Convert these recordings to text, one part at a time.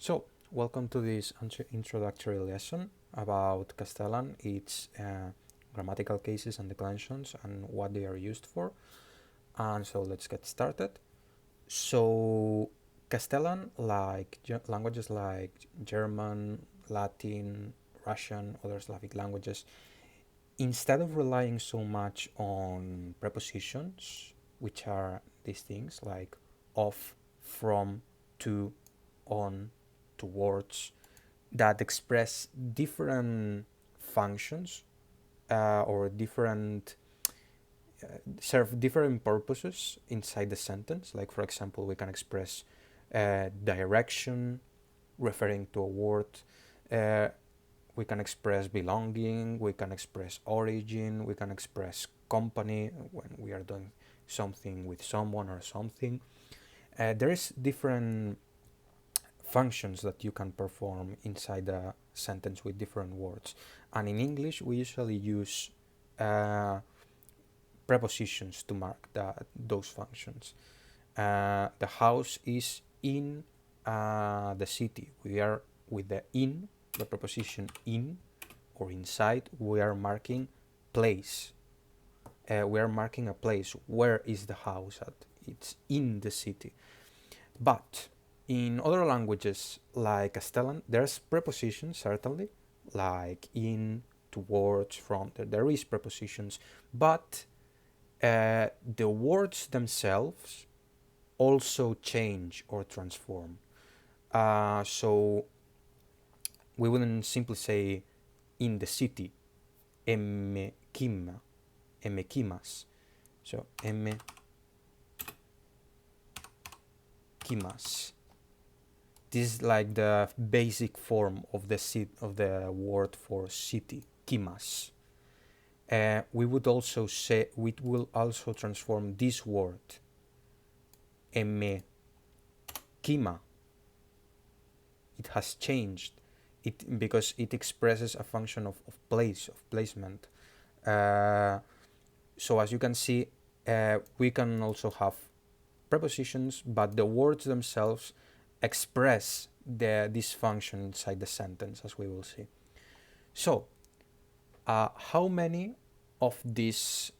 So, welcome to this introductory lesson about Castellan, its grammatical cases and declensions and what they are used for. And so let's get started. So, Castellan, like languages like German, Latin, Russian, other Slavic languages, instead of relying so much on prepositions, which are these things like of, from, to, on, towards, that express different functions or different serve different purposes inside the sentence. Like, for example, we can express direction referring to a word. We can express belonging, we can express origin, we can express company when we are doing something with someone or something. There is different functions that you can perform inside a sentence with different words. And in English, we usually use prepositions to mark those functions. The house is in the city. We are with the in, the preposition in or inside, we are marking place. We are marking a place. Where is the house at? It's in the city. But in other languages like Castellan, there's prepositions certainly, like in, towards, from. There is prepositions, but the words themselves also change or transform. So we wouldn't simply say in the city, emekimas. So emekimas. This is like the basic form of the word for city, kimas. We will also transform this word, emekima. It has changed. Because it expresses a function of place, of placement. So as you can see, we can also have prepositions, but the words themselves express this function inside the sentence, as we will see. So, how many of these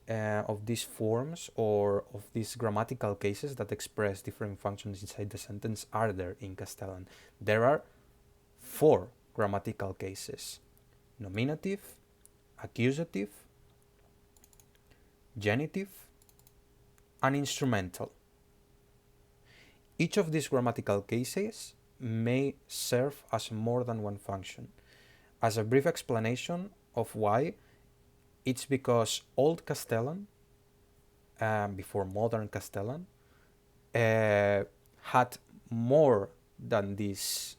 forms or of these grammatical cases that express different functions inside the sentence are there in Castellan? There are 4 grammatical cases: nominative, accusative, genitive, and instrumental. Each of these grammatical cases may serve as more than one function. As a brief explanation of why, it's because Old Castellan, before Modern Castellan, had more than these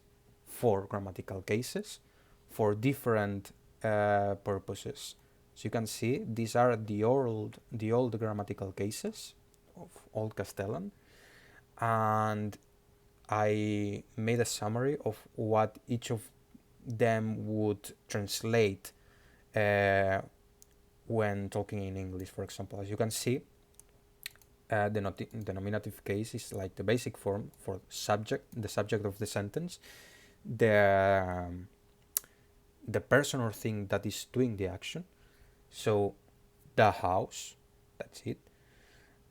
4 grammatical cases for different purposes. So you can see these are the old grammatical cases of Old Castellan, and I made a summary of what each of them would translate when talking in English. For example, as you can see, the nominative case is like the basic form for the subject of the sentence, the person or thing that is doing the action. So the house, that's it.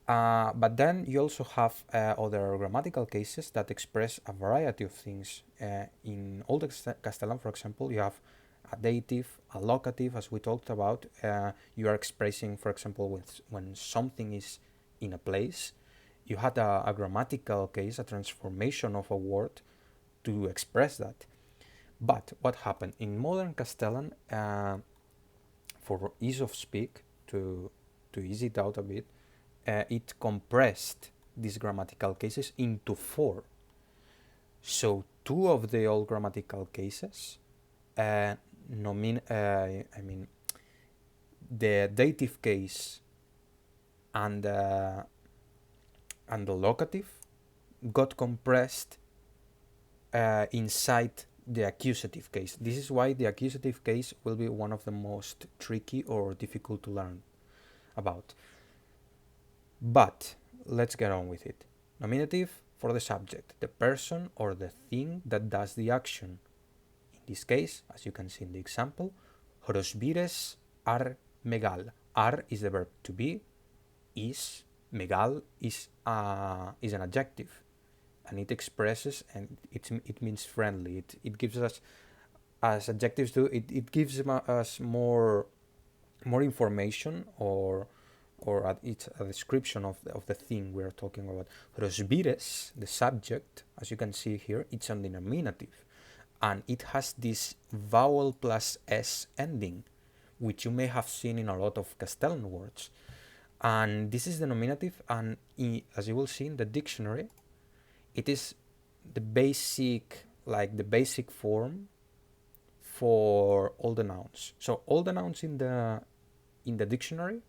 But then you also have other grammatical cases that express a variety of things. In Old Castellan, for example, you have a dative, a locative, as we talked about. You are expressing, for example, when something is in a place. You had a grammatical case, a transformation of a word to express that. But what happened in Modern Castellan, for ease of speak, to ease it out a bit, it compressed these grammatical cases into 4. So 2 of the old grammatical cases, the dative case and the locative, got compressed inside the accusative case. This is why the accusative case will be one of the most tricky or difficult to learn about. But let's get on with it. Nominative, for the subject, the person or the thing that does the action. In this case, as you can see in the example, Hrosbires ar megal. Ar is the verb to be, is, megal is an adjective, and it expresses, and it means friendly. It gives us, as adjectives do, it gives us more information, or it's a description of the thing we are talking about. Hrosbires, the subject, as you can see here, it's on the nominative, and it has this vowel plus s ending, which you may have seen in a lot of Castellan words. And this is the nominative, and as you will see in the dictionary, it is the basic form for all the nouns. So all the nouns in the dictionary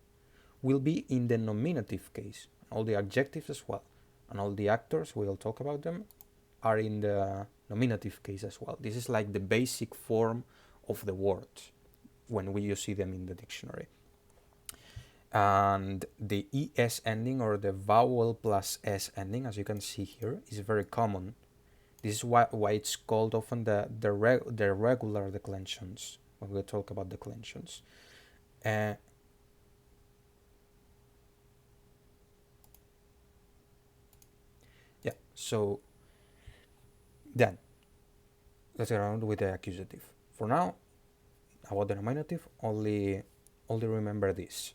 will be in the nominative case, all the adjectives as well, and all the actors, we'll talk about them, are in the nominative case as well. This is like the basic form of the words when you see them in the dictionary. And the es ending, or the vowel plus s ending, as you can see here, is very common. This is why it's called often the regular declensions when we talk about declensions. So then let's get on with the accusative. For now, about the nominative, only remember this.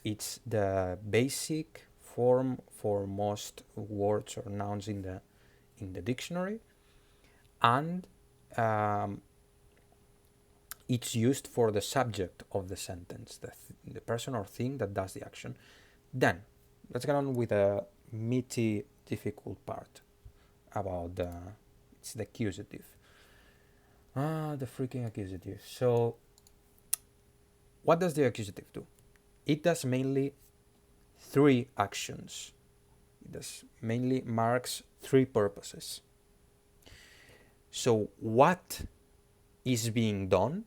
It's the basic form for most words or nouns in the dictionary, and it's used for the subject of the sentence, the person or thing that does the action. Then let's get on with the meaty, difficult part about the accusative. The freaking accusative. So what does the accusative do? It does mainly three actions. It does mainly marks three purposes. So what is being done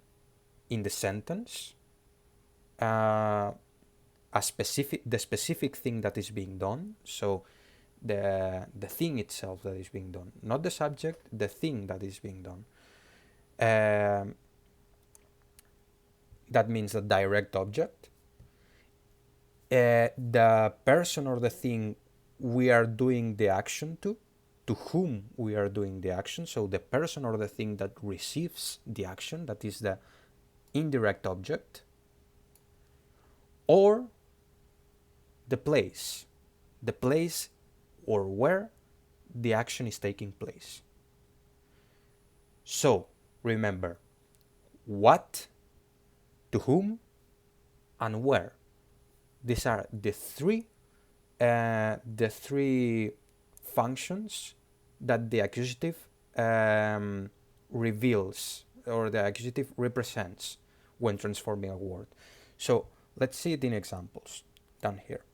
in the sentence, the specific thing that is being done, so the thing itself that is being done, not the subject, the thing that is being done. That means a direct object. The person or the thing we are doing the action to whom we are doing the action, so the person or the thing that receives the action, that is the indirect object, or the place or where the action is taking place. So remember, what, to whom, and where. These are the three functions that the accusative reveals, or the accusative represents when transforming a word. So let's see it in examples down here.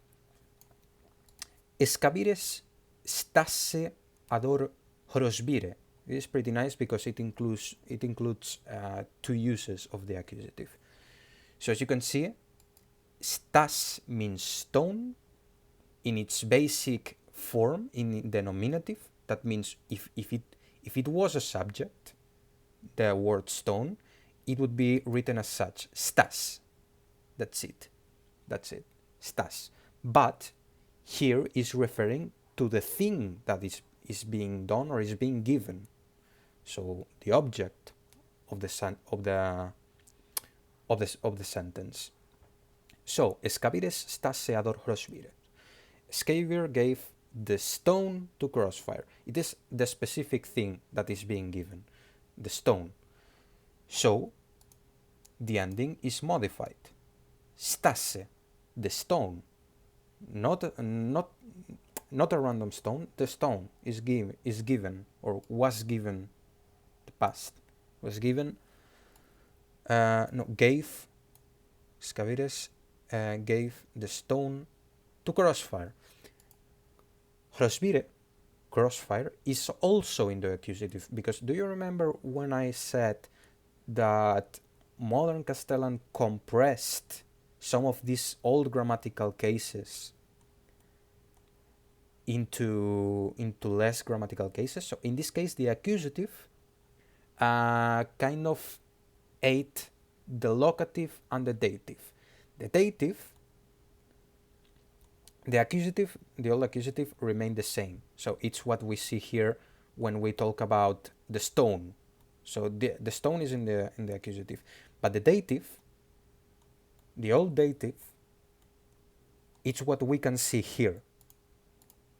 Escabires stasse ador hrosbire. It is pretty nice because it includes two uses of the accusative. So as you can see, stas means stone in its basic form in the nominative. That means if it was a subject, the word stone, it would be written as such, stas. That's it, stas. But here is referring to the thing that is being done or is being given. So the object of the sentence. So Escabires stasse ador hrosbire. Scavir gave the stone to Crossfire. It is the specific thing that is being given, the stone. So the ending is modified. Stasse, the stone, not a random stone. The stone is given or was given. The past was given. Gave. Scavires gave the stone to Crossfire. Hrosbire, Crossfire, is also in the accusative, because do you remember when I said that modern Castellan compressed some of these old grammatical cases into less grammatical cases. So in this case, the accusative kind of ate the locative and the dative. The dative, the accusative, the old accusative remained the same. So it's what we see here when we talk about the stone. So the stone is in the accusative, but the dative, the old dative, it's what we can see here,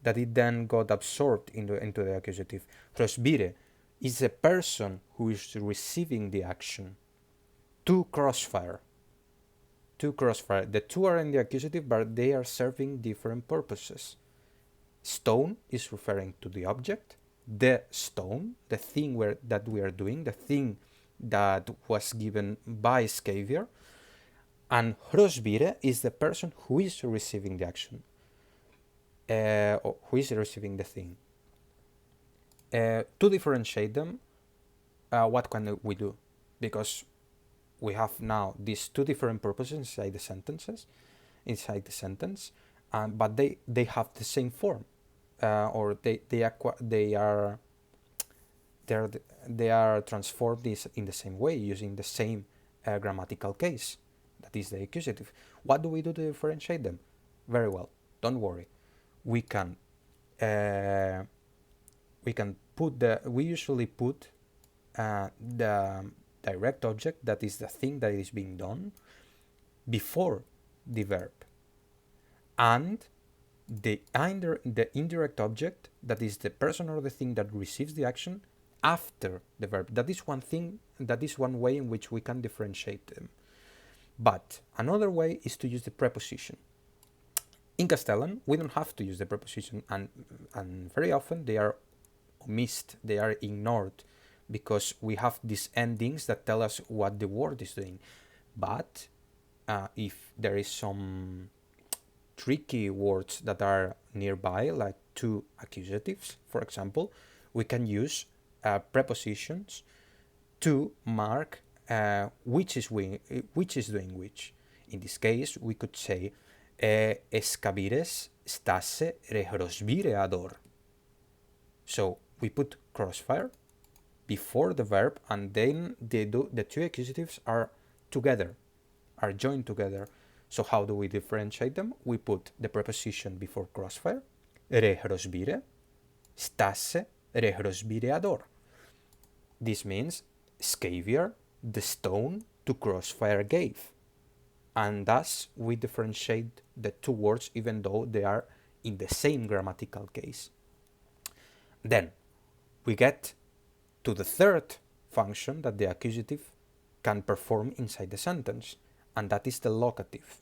that it then got absorbed into the accusative. Prosbire is the person who is receiving the action. To crossfire. The two are in the accusative, but they are serving different purposes. Stone is referring to the object. The stone, the thing that we are doing, the thing that was given by Scavier. And Hrosbire is the person who is receiving the action, or who is receiving the thing. To differentiate them, what can we do? Because we have now these two different purposes inside the sentence, but they have the same form, or they are transformed in the same way using the same grammatical case, that is the accusative. What do we do to differentiate them? Very well, don't worry. We usually put the direct object, that is the thing that is being done, before the verb, and the indirect object, that is the person or the thing that receives the action, after the verb. That is one way in which we can differentiate them. But another way is to use the preposition. In Castellan, we don't have to use the preposition, and very often they are missed, they are ignored, because we have these endings that tell us what the word is doing. But if there is some tricky words that are nearby, like two accusatives, for example, we can use prepositions to mark which is doing which. In this case, we could say escabires stase rehrosbire ador. So we put crossfire before the verb, and then the two accusatives are joined together. So how do we differentiate them? We put the preposition before crossfire, rehrosbire stase rehrosbire ador. This means Scavier, the stone to crossfire gave. And thus we differentiate the two words even though they are in the same grammatical case. Then we get to the third function that the accusative can perform inside the sentence, and that is the locative.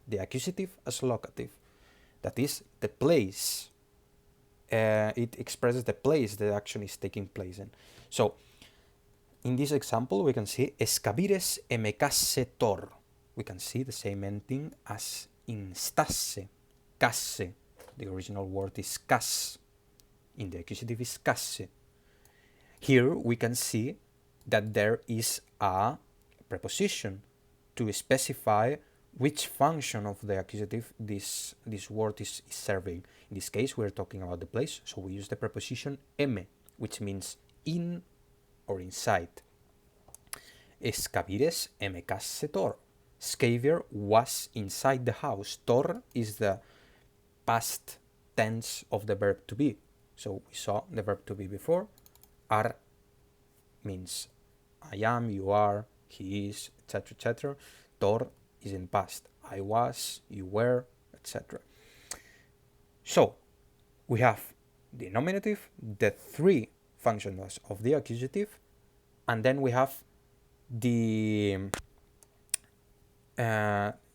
The accusative as locative. That is the place. It expresses the place the action is taking place in. So, in this example, we can see escabires emecasse tor. We can see the same ending as in stasse, casse. The original word is cas. In the accusative is casse. Here we can see that there is a preposition to specify which function of the accusative this word is serving. In this case, we're talking about the place, so we use the preposition eme, which means in or inside. Escabires emecasse tor. Scavier was inside the house. Tor is the past tense of the verb to be. So we saw the verb to be before. Are means I am, you are, he is, etc., etc. Tor is in past. I was, you were, etc. So we have the nominative, the three functions of the accusative, and then we have the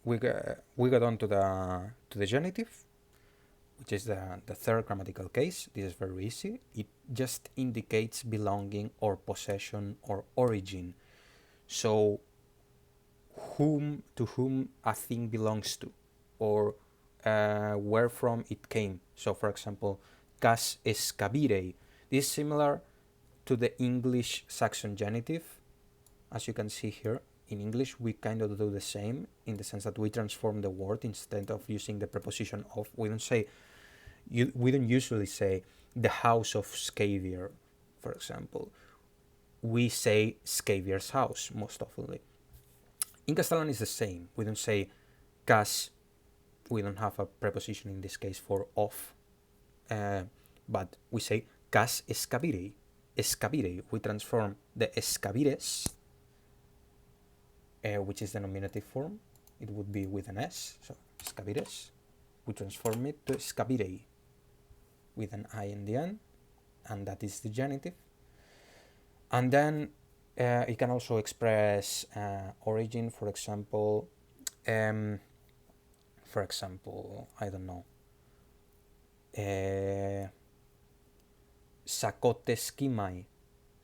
we got on to the genitive, which is the third grammatical case. This is very easy. It just indicates belonging or possession or origin. So to whom a thing belongs to, or where from it came. So for example, cas escabirei. This is similar to the English Saxon genitive. As you can see here, in English we kind of do the same, in the sense that we transform the word. Instead of using the preposition of, we don't say We don't usually say the house of Scavier, for example. We say Scavier's house most often. In Castellan is the same. We don't say cas. We don't have a preposition in this case for of, but we say cas escabirei. Escabirei. We transform the escabires, which is the nominative form. It would be with an s, so escabires. We transform it to escabirei with an I in the end, and that is the genitive. And then it can also express origin, for example, I don't know, sakoteskimai.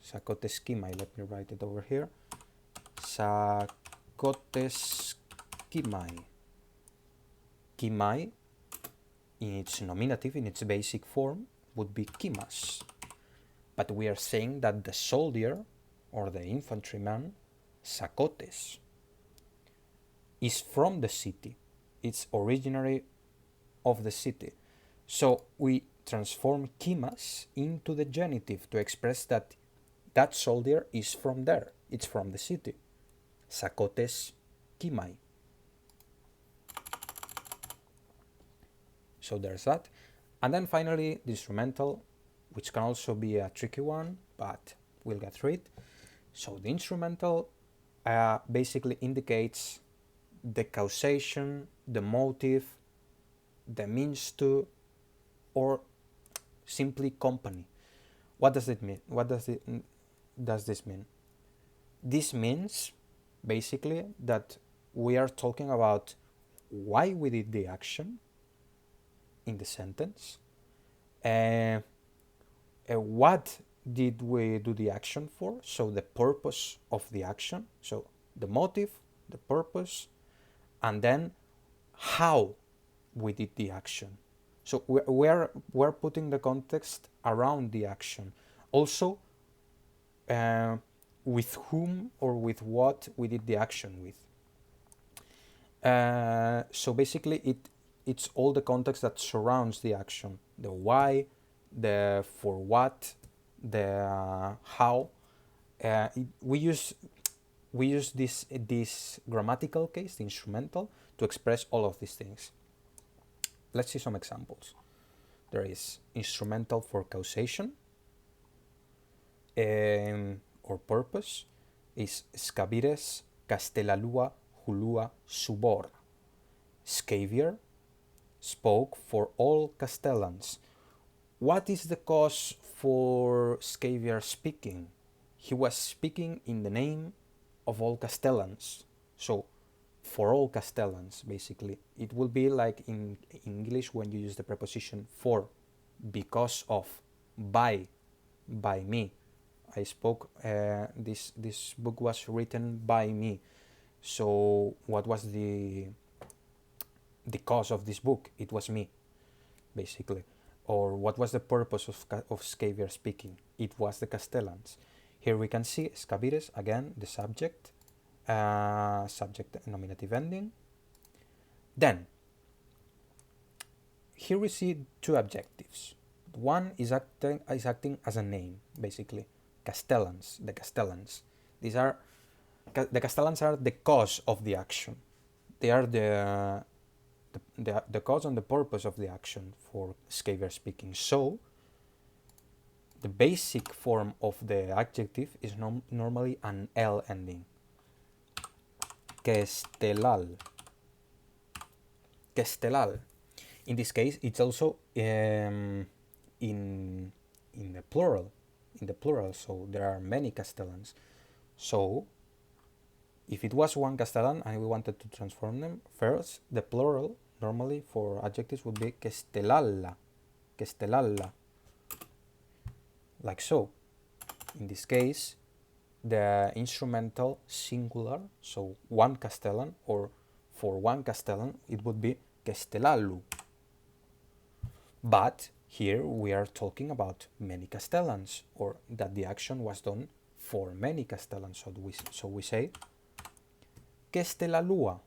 Sakoteskimai, let me write it over here. Sakoteskimai. Kimai, in its nominative, in its basic form, would be kimas. But we are saying that the soldier or the infantryman, Sakotes, is from the city. It's originary of the city. So we transform kimas into the genitive to express that that soldier is from there. It's from the city. Sakotes kimai. So there's that. And then finally, the instrumental, which can also be a tricky one, but we'll get through it. So the instrumental basically indicates the causation, the motive, the means to, or simply company. What does it mean? What does this mean? This means basically that we are talking about why we did the action in the sentence, what did we do the action for, so the purpose of the action, so the motive, the purpose, and then how we did the action. So we're putting the context around the action. Also, with whom or with what we did the action with. So basically it's all the context that surrounds the action, the why, the for what, the how. We use this grammatical case, the instrumental, to express all of these things. Let's see some examples. There is instrumental for causation or purpose, is scabires castellalua hulua subor. Scavier spoke for all Castellans. What is the cause for Scavier speaking? He was speaking in the name of all Castellans. So, for all Castellans, basically. It will be like in English when you use the preposition for, because of, by me. I spoke, this book was written by me. So, what was the cause of this book? It was me, basically. Or what was the purpose of Scavier speaking? It was the Castellans. Here we can see scabires, again, the subject, subject nominative ending. Then, here we see two adjectives. One is acting as a name, basically. Castellans, the Castellans. The Castellans are the cause of the action. They are the cause and the purpose of the action for Scavier speaking. So, the basic form of the adjective is normally an L ending. Castellal. Castellal. In this case, it's also in the plural. In the plural, so there are many Castellans. So, if it was one Castellan and we wanted to transform them, first, the plural normally for adjectives would be castellalla. Castellalla. Like so. In this case, the instrumental singular, so one Castellan, or for one Castellan, it would be castellalu. But here we are talking about many Castellans, or that the action was done for many Castellans. So we say castellalua,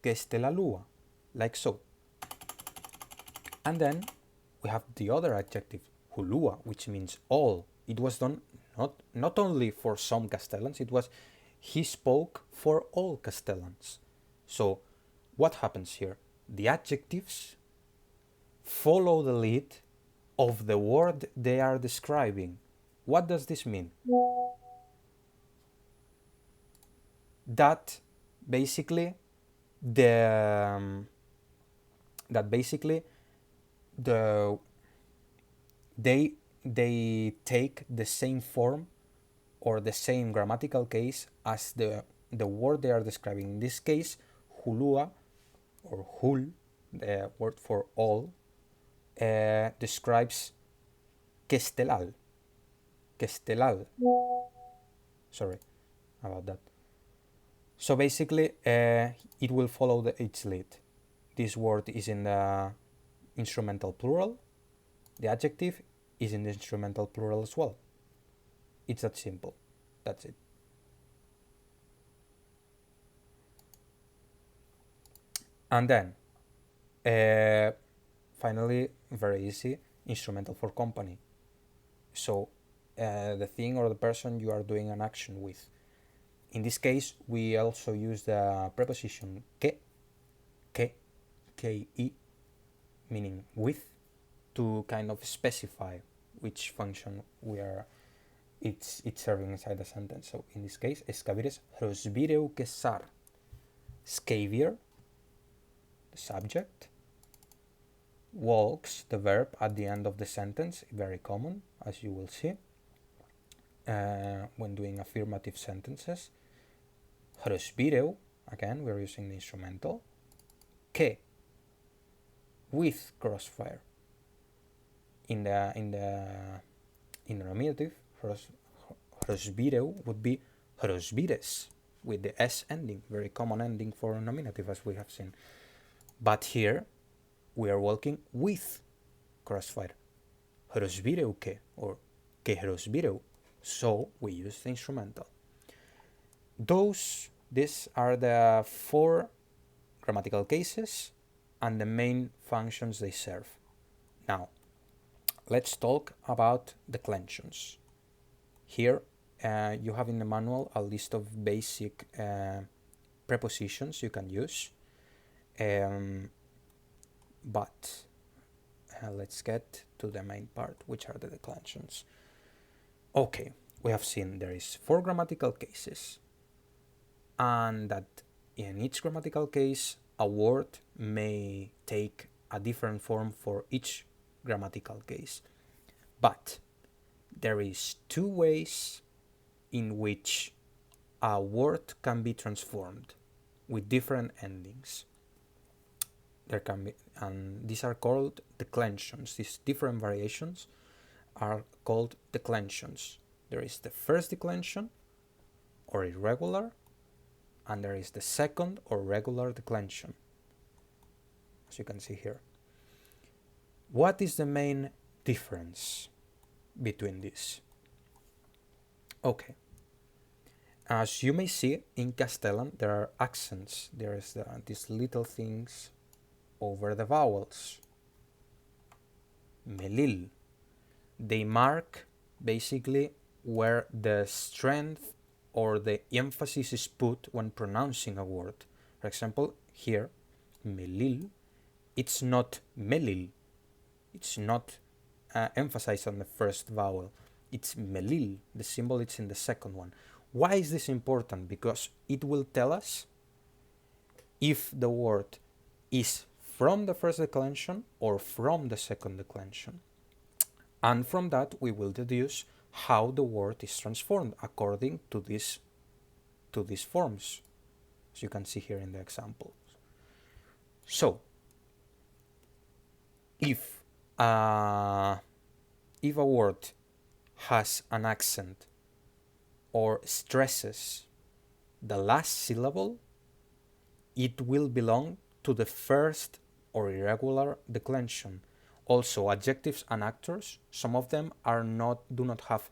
castellalua, like so. And then we have the other adjective, hulua, which means all. It was done not only for some Castellans, he spoke for all Castellans. So what happens here? The adjectives follow the lead of the word they are describing. What does this mean? That basically the they take the same form or the same grammatical case as the word they are describing. In this case, hulua or hul, the word for all, describes Castellal. Sorry about that. So basically, it will follow its lead. This word is in the instrumental plural. The adjective is in the instrumental plural as well. It's that simple. That's it. And then, finally, very easy, instrumental for company. So, the thing or the person you are doing an action with. In this case, we also use the preposition que, ke, meaning with, to kind of specify which function it's serving inside the sentence. So in this case, escabires hrosbireu kesar. Scavier, the subject. Walks, the verb at the end of the sentence, very common, as you will see, when doing affirmative sentences. Hrosbireu, again, we're using the instrumental. Que, with crossfire. In the nominative, hrosbireu would be hrosbires, with the s ending, very common ending for nominative, as we have seen. But here we are working with crossfire. Hrosbireu que, or que hrosbireu. So we use the instrumental. These are the 4 grammatical cases and the main functions they serve. Now, let's talk about declensions. Here, you have in the manual a list of basic prepositions you can use. But let's get to the main part, which are the declensions. Okay, we have seen there is 4 grammatical cases, and that in each grammatical case, a word may take a different form for each grammatical case. But there is 2 ways in which a word can be transformed with different endings. There can be, and these are called declensions. These different variations are called declensions. There is the first declension, or irregular, and there is the second or regular declension, as you can see here. What is the main difference between these? Okay, as you may see in Castellan, there are accents. There is these little things over the vowels. Melil. They mark basically where the strength or the emphasis is put when pronouncing a word. For example, here, melil, it's not melil. It's not emphasized on the first vowel. It's melil. The symbol is in the second one. Why is this important? Because it will tell us if the word is from the first declension or from the second declension. And from that, we will deduce how the word is transformed according to these forms, as you can see here in the example. So, if a word has an accent or stresses the last syllable, it will belong to the first or irregular declension. Also, adjectives and actors, some of them do not have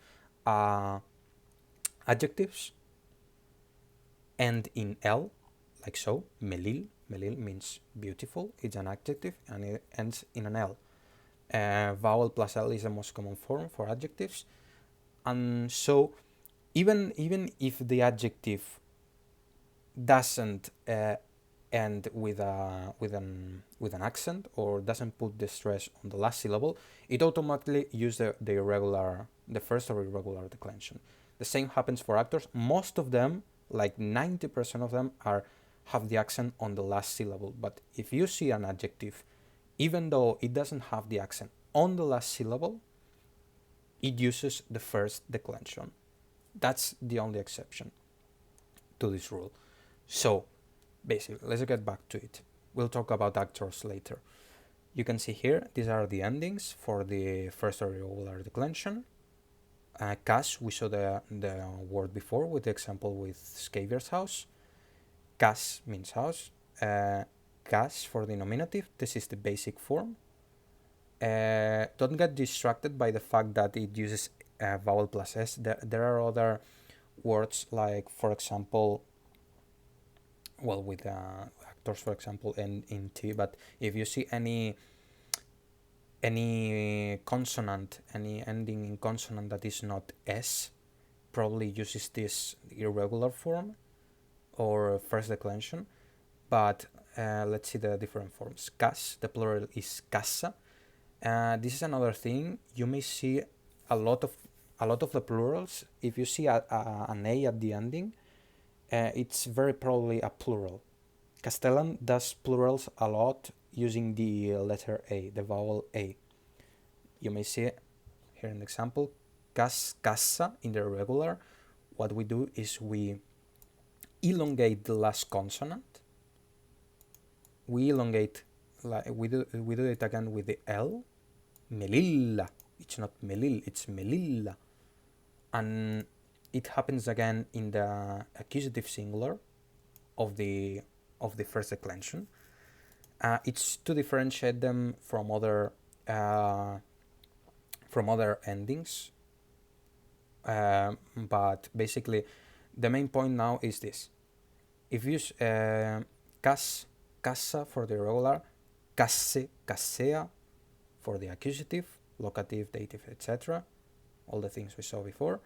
adjectives end in L, like so, melil, melil means beautiful. It's an adjective and it ends in an L. Vowel plus L is the most common form for adjectives. And so even if the adjective doesn't end with an accent or doesn't put the stress on the last syllable, it automatically uses the first or irregular declension. The same happens for actors. Most of them, like 90% of them, have the accent on the last syllable. But if you see an adjective, even though it doesn't have the accent on the last syllable, it uses the first declension. That's the only exception to this rule. So basically, let's get back to it. We'll talk about actors later. You can see here, these are the endings for the first or irregular declension. Cas, we saw the word before with the example with Scavier's house. Cas means house. Cas for the nominative, this is the basic form. Don't get distracted by the fact that it uses vowel plus S. There are other words like, for example, well, with actors, for example, in T, but if you see any consonant, any ending in consonant that is not S, probably uses this irregular form or first declension. But let's see the different forms. Cas, the plural is casa. This is another thing. You may see a lot of the plurals. If you see an A at the ending, it's very probably a plural. Castellan does plurals a lot using the letter A, the vowel A. You may see here an example, casa in the irregular. What we do is we elongate the last consonant. We elongate, like we do it again with the L. Melilla. It's not melil, it's melilla. And it happens again in the accusative singular of the first declension. It's to differentiate them from other endings. But basically, the main point now is this: if you use casa for the irregular, casse, cassea for the accusative, locative, dative, etc., all the things we saw before.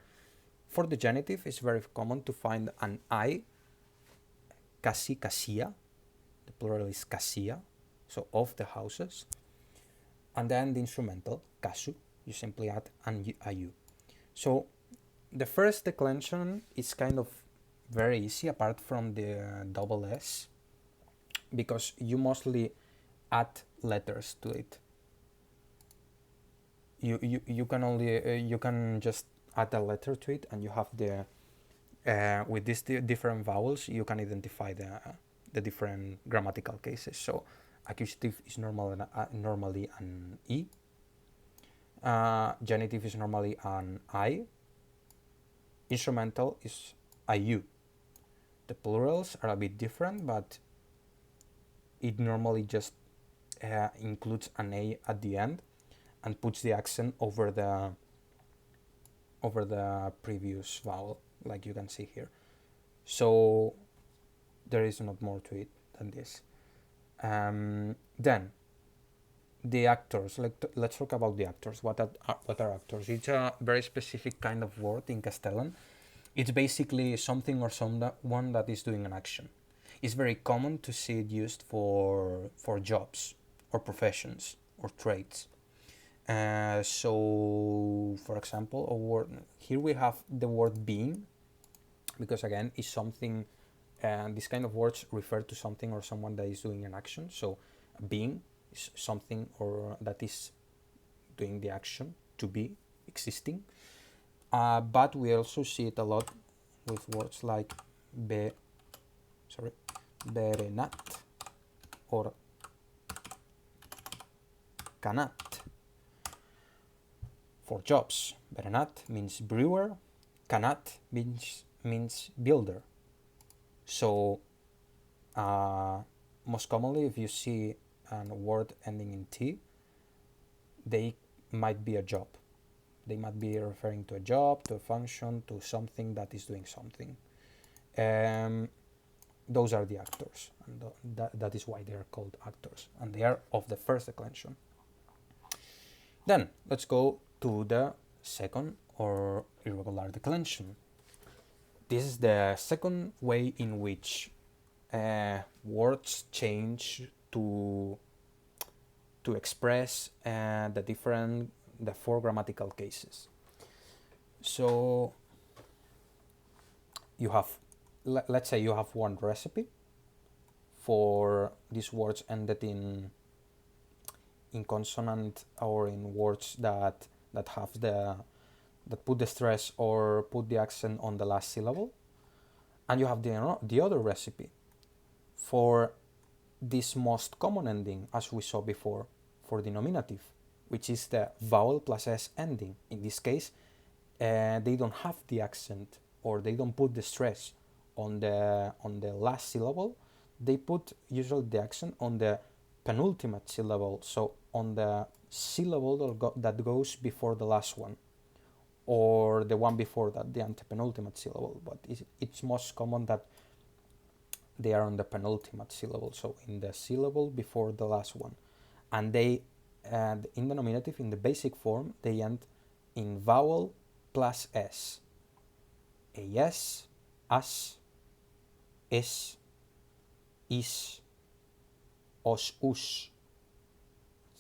For the genitive, it's very common to find an I, casi, casia, the plural is casia, so of the houses. And then the instrumental, casu, you simply add an IU. So the first declension is kind of very easy apart from the double S, because you mostly add letters to it. You can only you can just add a letter to it, and you have the with these different vowels you can identify the different grammatical cases. So accusative is normally an E, genitive is normally an I, instrumental is IU. The plurals are a bit different, but it normally just includes an A at the end and puts the accent over the previous vowel, like you can see here. So there is not more to it than this. Then the actors. Let's talk about the actors. What are actors? It's a very specific kind of word in Castellan. It's basically something or someone that is doing an action. It's very common to see it used for jobs or professions or trades. So, for example, a word here we have the word being, because again, it's something. These kind of words refer to something or someone that is doing an action. So, being is something or that is doing the action, to be, existing. But we also see it a lot with words like berenat or canat. For jobs, berenat means brewer, canat means builder. So most commonly, if you see a word ending in T, they might be a job. They might be referring to a job, to a function, to something that is doing something. those are the actors, and that is why they are called actors, and they are of the first declension. Then let's go to the second or irregular declension. This is the second way in which words change to express the four grammatical cases. So you have, let's say you have one recipe for these words ended in consonant or in words that have that put the stress or put the accent on the last syllable, and you have the other recipe for this most common ending, as we saw before, for the nominative, which is the vowel plus s ending. In this case, they don't have the accent, or they don't put the stress on the last syllable. They put usually the accent on the penultimate syllable, so on the syllable that goes before the last one, or the one before that, the antepenultimate syllable. But it's most common that they are on the penultimate syllable, so in the syllable before the last one. And they, in the nominative, in the basic form, they end in vowel plus s. Es, as, es, is, os, us.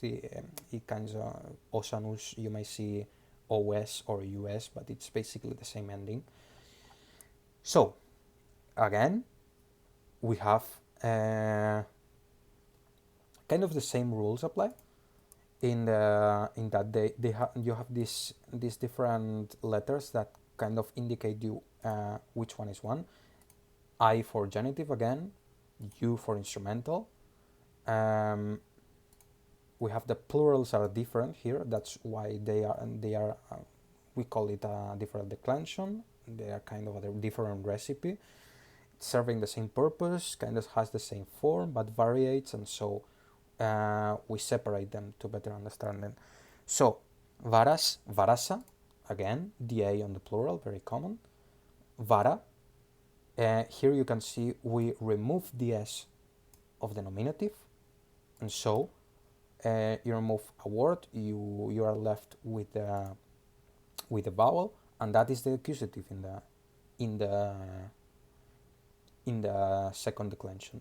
See, it kind of os and us, you may see os or us, but it's basically the same ending. So again, we have kind of the same rules apply in that you have these different letters that kind of indicate you which one is one. I for genitive again, U for instrumental. We have the plurals are different here. That's why they are we call it a different declension. They are kind of a different recipe, serving the same purpose, kind of has the same form, but variates, and so we separate them to better understand them. So varas, varasa, again, the A on the plural, very common. Vara, here you can see we remove the S of the nominative, and so you remove a word, you are left with the vowel, and that is the accusative in the second declension.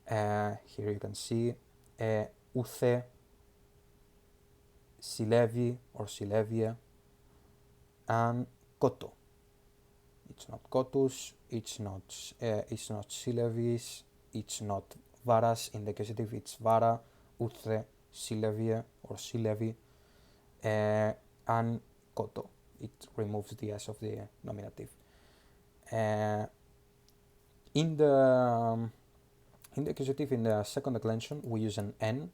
Here you can see uce, silevi or silevia, and koto. It's not kotus, it's not silevis, it's not varas. In the accusative, it's vara, uce, silevia or silevi, and koto. It removes the s of the nominative. In the accusative, in the second declension, we use an n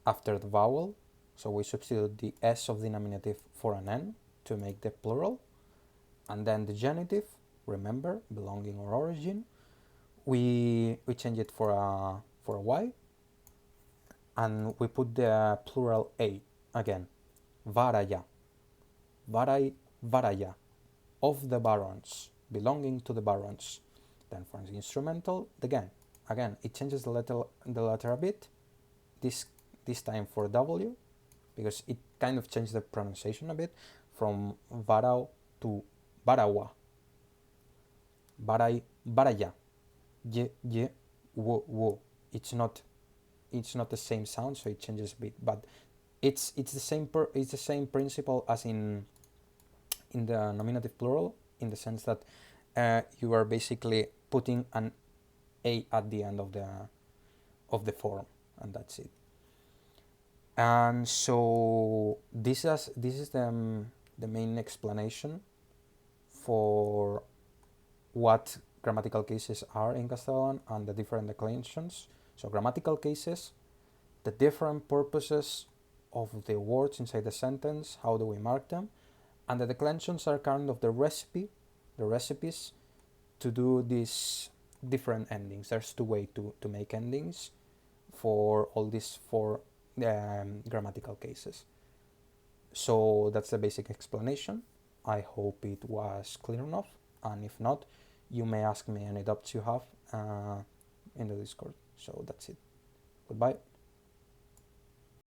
after the vowel, so we substitute the s of the nominative for an n to make the plural, and then the genitive, remember, belonging or origin, we change it for a y, and we put the plural a again, varaya, varai, varaya, of the barons, belonging to the barons. Then for the instrumental, again, it changes the letter a bit, this time for w, because it kind of changed the pronunciation a bit, from varau to varawa, varai, varaya, ye, wo. It's not the same sound, so it changes a bit, but it's the same principle as in the nominative plural, in the sense that you are basically putting an a at the end of the form, and that's it. And so this is the main explanation for what grammatical cases are in Castellan and the different declensions. So grammatical cases, the different purposes of the words inside the sentence, how do we mark them, and the declensions are kind of the recipes to do these different endings. There's two ways to make endings for all these four grammatical cases. So that's the basic explanation. I hope it was clear enough, and if not, you may ask me any doubts you have in the Discord. So that's it. Goodbye.